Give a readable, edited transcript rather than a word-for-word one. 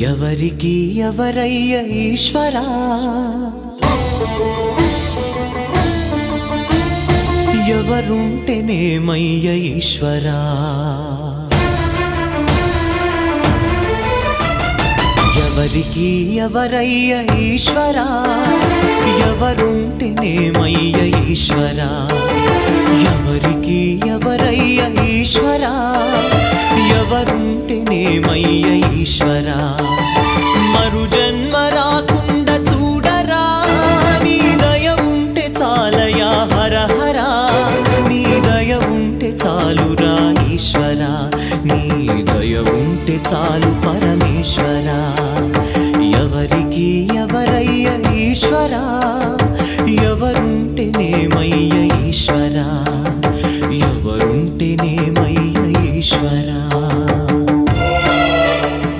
ఎవరికి ఎవరయ్య ఈశ్వరా, ఎవరుంటేనేమయ్య ఈశ్వరా, ఎవరికి ఎవరయ్య ఈశ్వరా, ఎవరుంటేనేమయ్య ఈశ్వరా, ఎవరికి ఎవరయ్య ఈశ్వరా, ఎవరుంటేనేమయ్య ఈశ్వరా. మరు జన్మ రాకుండా చూడరా, నీ దయ ఉంటే చాలయా హర హరా, నీ దయ ఉంటే చాలురా ఈశ్వరా, నీ దయ ఉంటే చాలు పరమేశ్వరా. ఎవరికి ఎవరయ్య ఈశ్వరా, ఎవరుంటేనేమయ్య ఈశ్వరా, ఎవరుంటేనేమయ్య ఈశ్వరా.